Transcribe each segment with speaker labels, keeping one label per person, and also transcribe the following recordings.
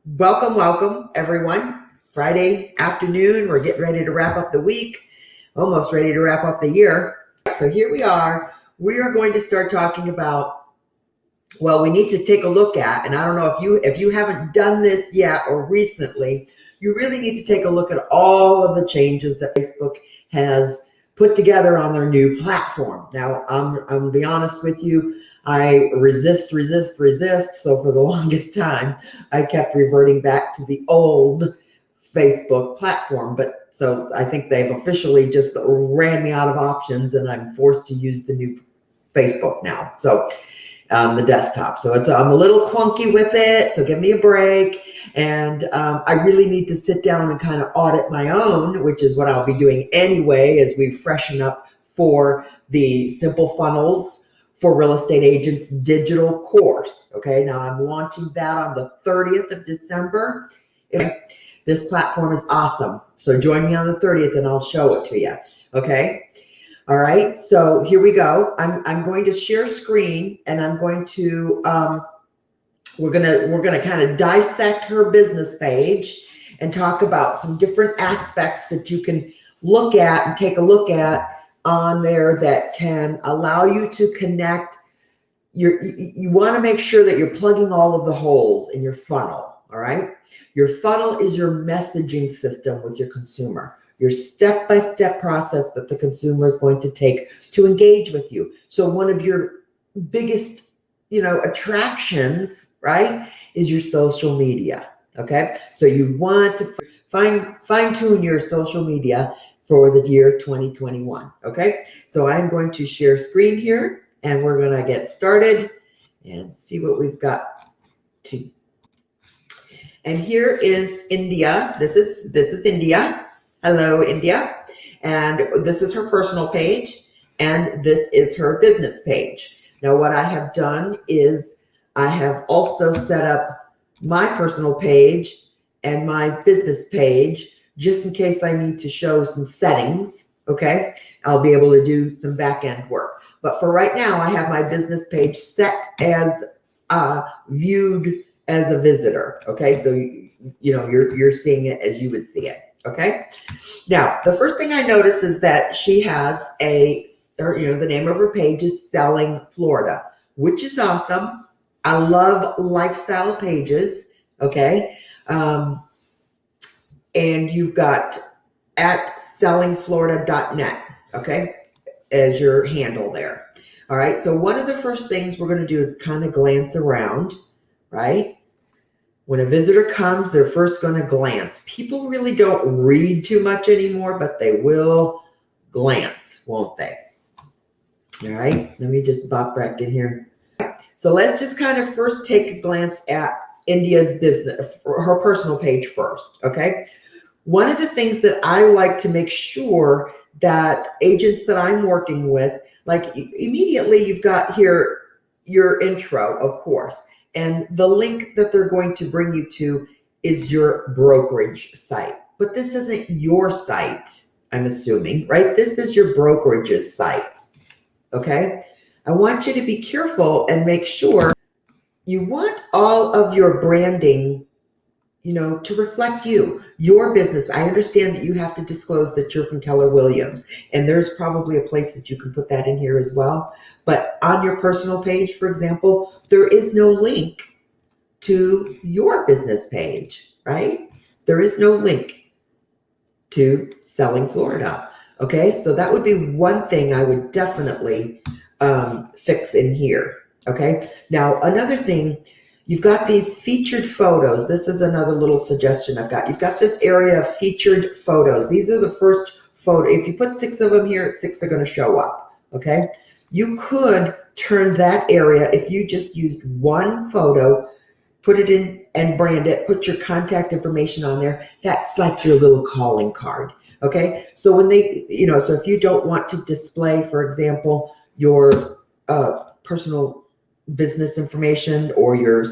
Speaker 1: Welcome, everyone. Friday afternoon, we're getting ready to wrap up the week, almost ready to wrap up the year. So here we are. We are going to start talking about, well, we need to take a look at, and I don't know if you haven't done this yet or recently, you really need to take a look at all of the changes that Facebook has put together on their new platform. Now, I'm going to be honest with you. I resist. So for the longest time, I kept reverting back to the old Facebook platform. But so I think they've officially just ran me out of options and I'm forced to use the new Facebook now. So on the desktop. So I'm a little clunky with it. So give me a break. And I really need to sit down and kind of audit my own, which is what I'll be doing anyway as we freshen up for the Simple Funnels for Real Estate Agents digital course. Okay, now I'm launching that on the 30th of December. This platform is awesome. So join me on the 30th and I'll show it to you. Okay. All right. So here we go. I'm going to share screen and I'm going to, we're going to kind of dissect her business page and talk about some different aspects that you can look at and take a look at on there that can allow you to connect. You want to make sure that you're plugging all of the holes in your funnel. All right. Your funnel is your messaging system with your consumer, your step-by-step process that the consumer is going to take to engage with you. So one of your biggest, attractions, right, is your social media. Okay. So you want to fine-tune your social media for the year 2021. Okay. So I'm going to share screen here and we're going to get started and see what we've got to. And here is India. This is India. Hello, India. And this is her personal page and this is her business page. Now, what I have done is I have also set up my personal page and my business page just in case I need to show some settings, okay? I'll be able to do some back-end work. But for right now, I have my business page set as viewed as a visitor, okay? So, you're seeing it as you would see it, okay? Now, the first thing I notice is that she has the name of her page is Selling Florida, which is awesome. I love lifestyle pages, okay? And you've got at sellingflorida.net, okay, as your handle there. All right, so one of the first things we're going to do is kind of glance around, right? When a visitor comes, they're first going to glance. People really don't read too much anymore, but they will glance, won't they? All right, let me just bop back in here. So let's just kind of first take a glance at India's business, her personal page first, okay? One of the things that I like to make sure that agents that I'm working with, like immediately you've got here your intro, of course, and the link that they're going to bring you to is your brokerage site. But this isn't your site, I'm assuming, right? This is your brokerage's site, okay? I want you to be careful and make sure you want all of your branding, to reflect your business. I understand that you have to disclose that you're from Keller Williams, and there's probably a place that you can put that in here as well. But on your personal page, for example, there is no link to your business page, right? There is no link to Selling Florida. Okay, so that would be one thing I would definitely fix in here. Okay, now another thing, you've got these featured photos. This is another little suggestion I've got. You've got this area of featured photos. These are the first photo. If you put 6 of them here, 6 are going to show up. Okay, you could turn that area, if you just used one photo, put it in and brand it, put your contact information on there. That's like your little calling card. Okay, so when they, so if you don't want to display, for example, your personal business information or your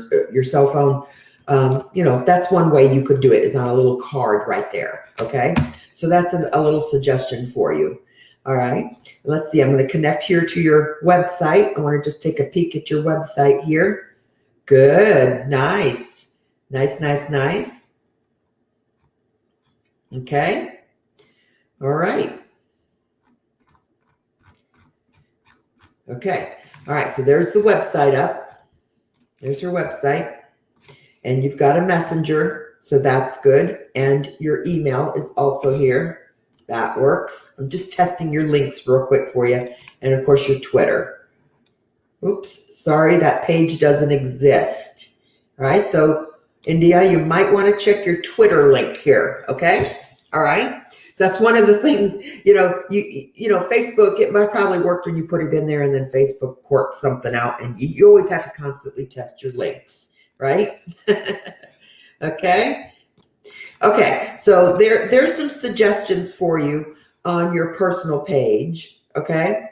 Speaker 1: cell phone, that's one way you could do it, is on a little card right there. Okay, so that's a little suggestion for you. All right, let's see, I'm going to connect here to your website. I want to just take a peek at your website here. Good, nice. Nice, nice, nice. Okay. All right. Okay. All right. So there's the website up. There's your website. And you've got a messenger. So that's good. And your email is also here. That works. I'm just testing your links real quick for you. And of course, your Twitter. Oops. Sorry, that page doesn't exist. All right. So, India, you might want to check your Twitter link here. Okay. All right. So that's one of the things, you know, Facebook, it might probably work when you put it in there and then Facebook quirks something out, and you always have to constantly test your links, right? Okay. Okay. So there's some suggestions for you on your personal page. Okay.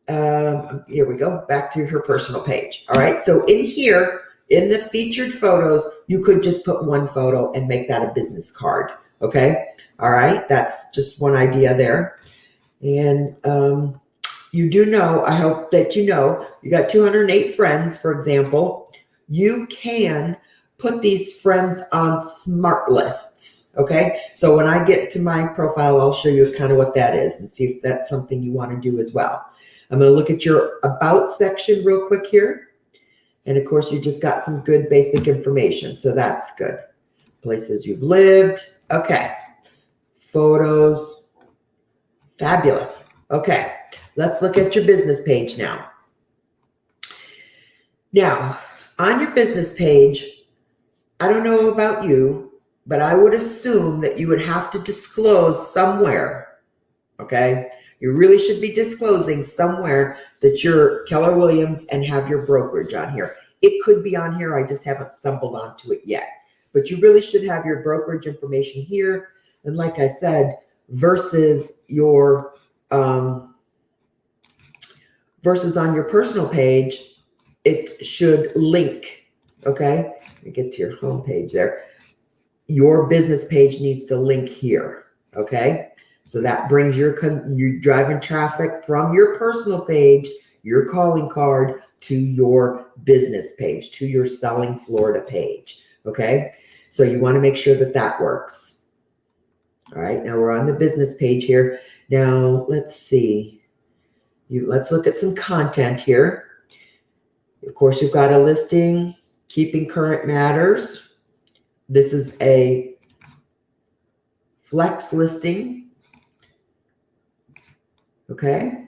Speaker 1: Here we go. Back to her personal page. All right. So in here, in the featured photos, you could just put one photo and make that a business card. Okay. All right. That's just one idea there. And you do know, I hope that you know, you got 208 friends, for example. You can put these friends on smart lists. Okay. So when I get to my profile, I'll show you kind of what that is and see if that's something you want to do as well. I'm going to look at your about section real quick here. And of course, you just got some good basic information. So that's good. Places you've lived. Okay. Photos. Fabulous. Okay. Let's look at your business page now. Now, on your business page, I don't know about you, but I would assume that you would have to disclose somewhere. Okay. You really should be disclosing somewhere that you're Keller Williams and have your brokerage on here. It could be on here. I just haven't stumbled onto it yet. But you really should have your brokerage information here. And like I said, versus your versus on your personal page, it should link. Okay. Let me get to your home page there. Your business page needs to link here. Okay. So that brings you're driving traffic from your personal page, your calling card, to your business page, to your Selling Florida page. Okay. So you want to make sure that that works. All right. Now we're on the business page here. Now let's see. Let's look at some content here. Of course, you've got a listing, keeping current matters. This is a flex listing. Okay.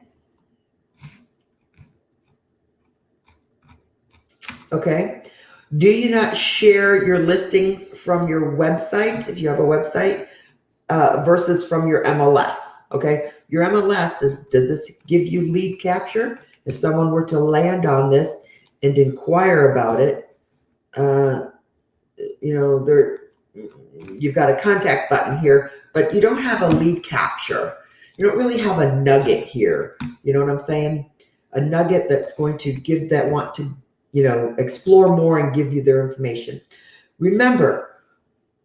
Speaker 1: Okay. Do you not share your listings from your website, if you have a website, versus from your MLS? Okay. Your MLS does this give you lead capture? If someone were to land on this and inquire about it, you've got a contact button here, but you don't have a lead capture. You don't really have a nugget here. You know what I'm saying? A nugget that's going to give that want to, explore more and give you their information. Remember,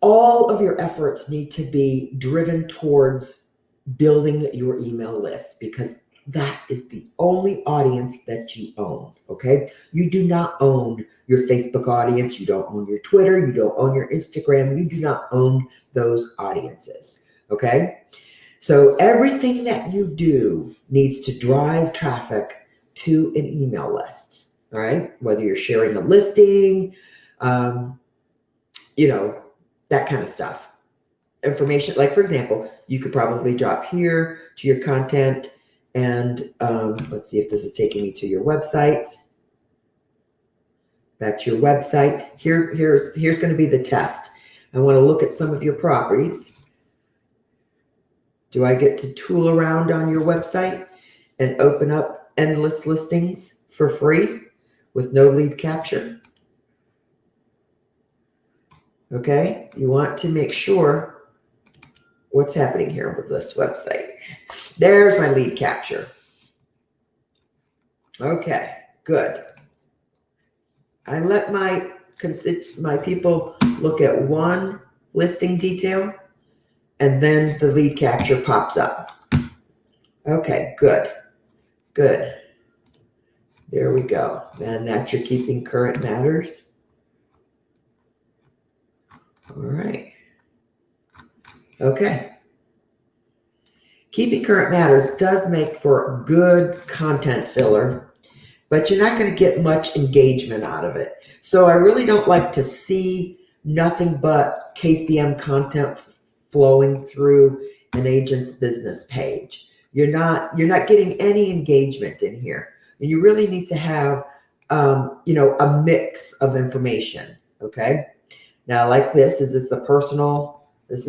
Speaker 1: all of your efforts need to be driven towards building your email list, because that is the only audience that you own. Okay. You do not own your Facebook audience. You don't own your Twitter. You don't own your Instagram. You do not own those audiences. Okay. So everything that you do needs to drive traffic to an email list. All right. Whether you're sharing a listing, that kind of stuff. Information, like for example, you could probably drop here to your content, and let's see if this is taking me to your website. Back to your website. Here's going to be the test. I want to look at some of your properties. Do I get to tool around on your website and open up endless listings for free with no lead capture? Okay, you want to make sure what's happening here with this website. There's my lead capture. Okay, good. I let my people look at one listing detail, and then the lead capture pops up. Okay, good. Good. There we go. And that's your keeping current matters. right. Okay. Keeping current matters does make for good content filler, but you're not going to get much engagement out of it. So I really don't like to see nothing but KCM content flowing through an agent's business page. You're not getting any engagement in here. And you really need to have a mix of information. Okay. Now, like this is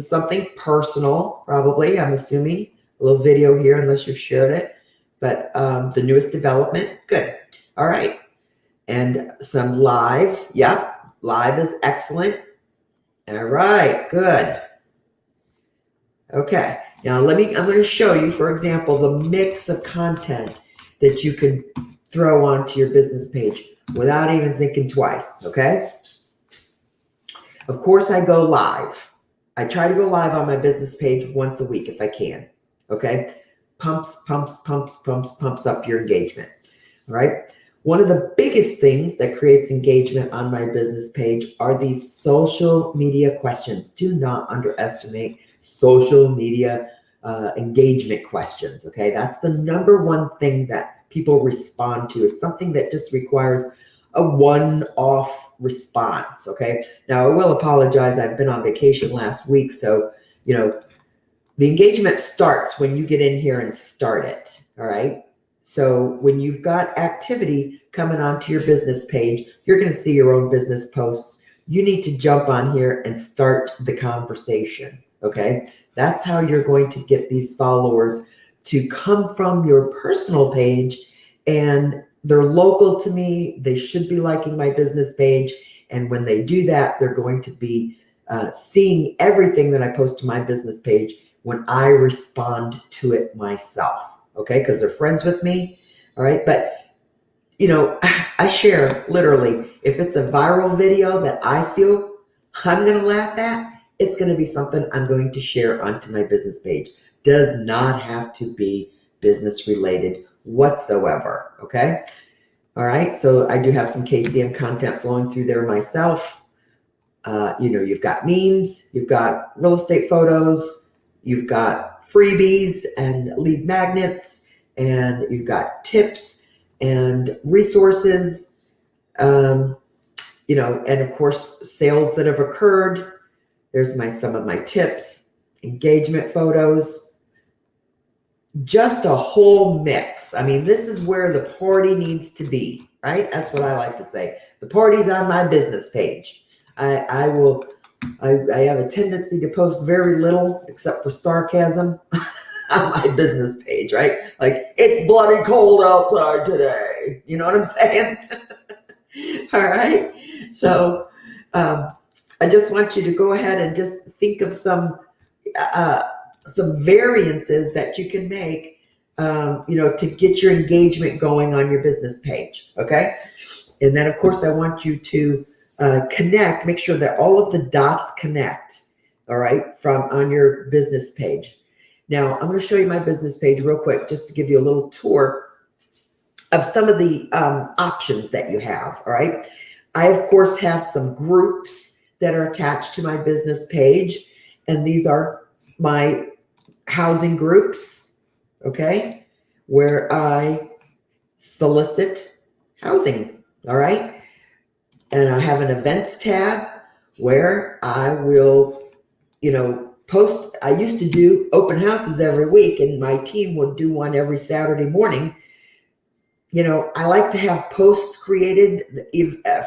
Speaker 1: something personal, probably, I'm assuming. A little video here, unless you've shared it. But the newest development, good. All right. And some live. Yep. Live is excellent. All right. Good. Okay. Now I'm going to show you, for example, the mix of content that you can throw onto your business page without even thinking twice. Okay. Of course, I go live. I try to go live on my business page once a week if I can. Okay. Pumps up your engagement. All right. One of the biggest things that creates engagement on my business page are these social media questions. Do not underestimate social media engagement questions. Okay. That's the number one thing that people respond to, is something that just requires a one-off response. Okay. Now I will apologize. I've been on vacation last week. So, the engagement starts when you get in here and start it. All right. So when you've got activity coming onto your business page, you're going to see your own business posts. You need to jump on here and start the conversation. Okay. That's how you're going to get these followers to come from your personal page, and they're local to me. They should be liking my business page. And when they do that, they're going to be seeing everything that I post to my business page when I respond to it myself. Okay. Because they're friends with me. All right. But, I share literally, if it's a viral video that I feel I'm going to laugh at, it's going to be something I'm going to share onto my business page. Does not have to be business related whatsoever. Okay. All right. So I do have some KCM content flowing through there myself. You've got memes, you've got real estate photos, you've got freebies and lead magnets, and you've got tips and resources, and of course, sales that have occurred. There's some of my tips, engagement photos, just a whole mix. I mean, this is where the party needs to be, right? That's what I like to say. The party's on my business page. I have a tendency to post very little except for sarcasm on my business page, right? Like, it's bloody cold outside today. You know what I'm saying? All right. So I just want you to go ahead and just think of some variances that you can make, to get your engagement going on your business page. Okay. And then, of course, I want you to connect, make sure that all of the dots connect. All right. From on your business page. Now, I'm going to show you my business page real quick, just to give you a little tour of some of the options that you have. All right. I, of course, have some groups that are attached to my business page, and these are my housing groups, okay, where I solicit housing. All right. And I have an events tab where I will, post. I used to do open houses every week, and my team would do one every Saturday morning. I like to have posts created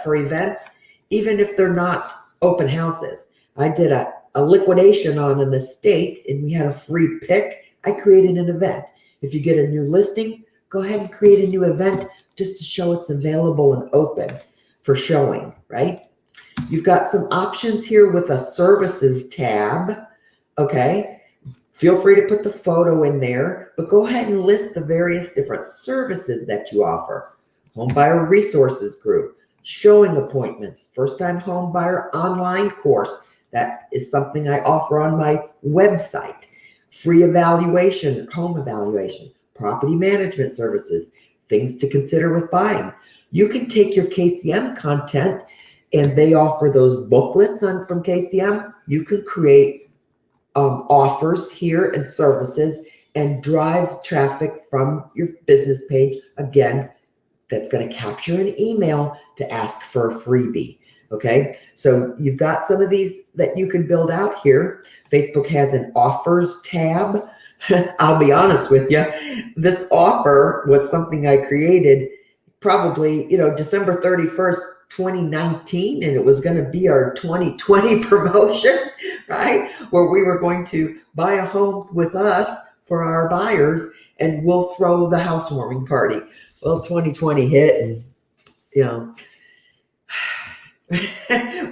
Speaker 1: for events, even if they're not open houses. I did a liquidation on an estate, and we had a free pick. I created an event. If you get a new listing, go ahead and create a new event just to show it's available and open for showing, right? You've got some options here with a services tab. Okay. Feel free to put the photo in there, but go ahead and list the various different services that you offer. Home buyer resources group, showing appointments, first time home buyer online course. That is something I offer on my website. Free evaluation, home evaluation, property management services, things to consider with buying. You can take your KCM content and they offer those booklets from KCM. You can create offers here and services and drive traffic from your business page. Again, that's going to capture an email to ask for a freebie. Okay, so you've got some of these that you can build out here. Facebook has an offers tab. I'll be honest with you, this offer was something I created probably, December 31st, 2019, and it was going to be our 2020 promotion, right? Where we were going to buy a home with us for our buyers, and we'll throw the housewarming party. Well, 2020 hit, and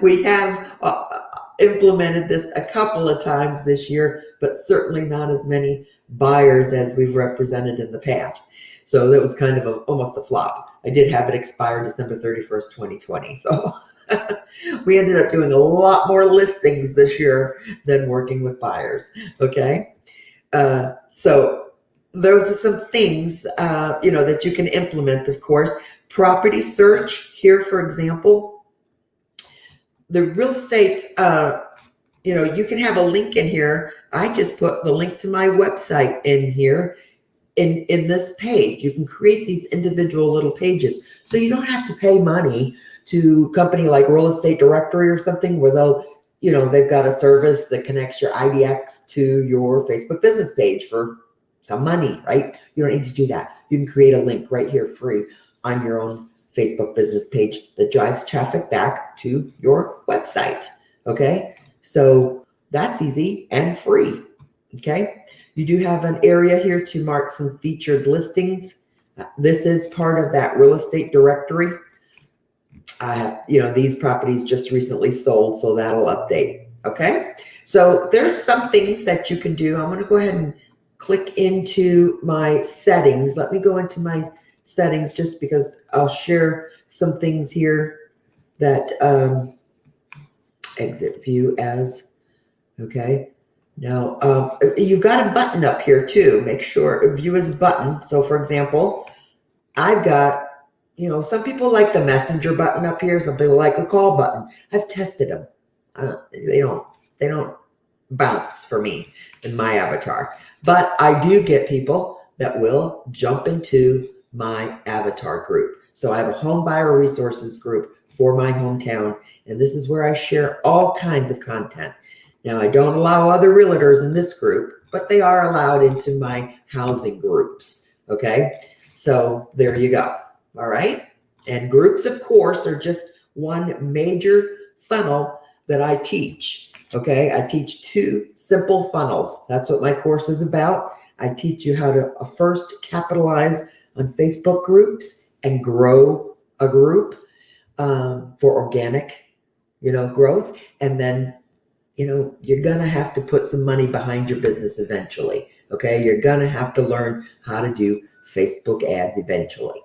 Speaker 1: we have implemented this a couple of times this year, but certainly not as many buyers as we've represented in the past. So that was kind of almost a flop. I did have it expire December 31st, 2020. So we ended up doing a lot more listings this year than working with buyers. Okay. So those are some things, that you can implement, of course. Property search here, for example, the real estate, you can have a link in here. I just put the link to my website in here in this page. You can create these individual little pages. So you don't have to pay money to a company like Real Estate Directory or something where they've got a service that connects your IDX to your Facebook business page for some money, right? You don't need to do that. You can create a link right here free on your own Facebook business page that drives traffic back to your website. Okay. So that's easy and free. Okay. You do have an area here to mark some featured listings. This is part of that real estate directory. I have, these properties just recently sold, so that'll update. Okay. So there's some things that you can do. I'm going to go ahead and click into my settings. Let me go into my settings just because I'll share some things here that exit view as. Okay. Now, you've got a button up here too. Make sure view as button. So for example, I've got, some people like the messenger button up here. Some people like the call button. I've tested them. They don't bounce for me in my avatar, but I do get people that will jump into my avatar group. So I have a home buyer resources group for my hometown, and this is where I share all kinds of content. Now, I don't allow other realtors in this group, but they are allowed into my housing groups. Okay. So there you go. All right. And groups, of course, are just one major funnel that I teach. Okay. I teach 2 simple funnels. That's what my course is about. I teach you how to first capitalize on Facebook groups and grow a group for organic, growth. And then, you're going to have to put some money behind your business eventually. Okay. You're going to have to learn how to do Facebook ads eventually.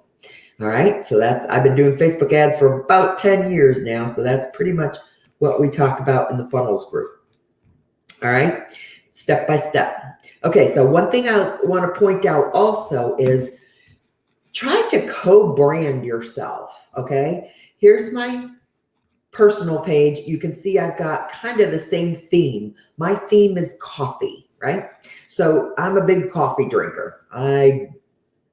Speaker 1: All right. So I've been doing Facebook ads for about 10 years now. So that's pretty much what we talk about in the funnels group. All right. Step by step. Okay. So one thing I want to point out also is try to co-brand yourself. Okay. Here's my personal page. You can see I've got kind of the same theme. My theme is coffee, right? So I'm a big coffee drinker. I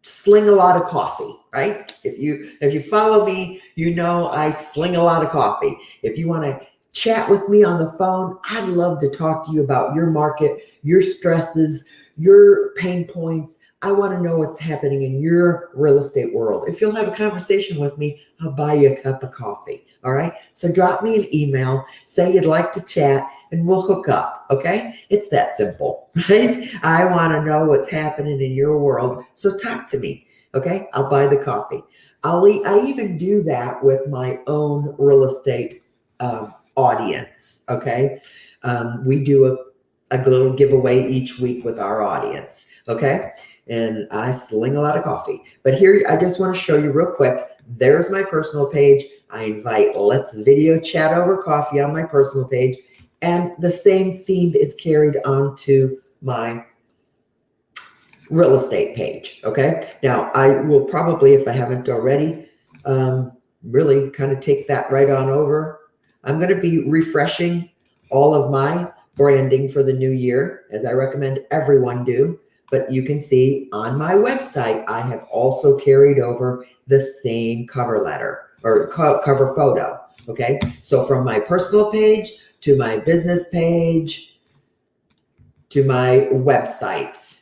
Speaker 1: sling a lot of coffee, right? If you follow me, I sling a lot of coffee. If you want to chat with me on the phone, I'd love to talk to you about your market, your stresses, your pain points. I want to know what's happening in your real estate world. If you'll have a conversation with me, I'll buy you a cup of coffee. All right. So drop me an email, say you'd like to chat, and we'll hook up. Okay. It's that simple, right? I want to know what's happening in your world. So talk to me. Okay. I'll buy the coffee. I even do that with my own real estate audience. Okay. We do a little giveaway each week with our audience. Okay. And I sling a lot of coffee. But here, I just want to show you real quick. There's my personal page. I invite let's video chat over coffee on my personal page. And the same theme is carried onto my real estate page. Okay. Now, I will probably, if I haven't already, really kind of take that right on over I'm going to be refreshing all of my branding for the new year, as I recommend everyone do. But you can see on my website, I have also carried over the same cover letter or cover photo. Okay. So from my personal page to my business page to my website.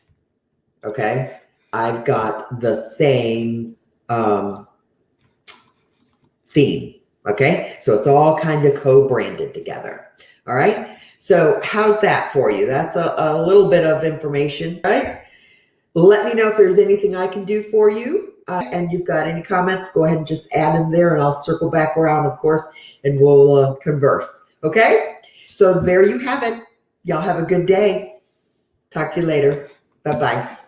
Speaker 1: Okay. I've got the same theme. Okay. So it's all kind of co-branded together. All right. So how's that for you? That's a little bit of information, right? Let me know if there's anything I can do for you. And you've got any comments, go ahead and just add them there and I'll circle back around, of course, and we'll converse. Okay? So there you have it. Y'all have a good day. Talk to you later. Bye-bye.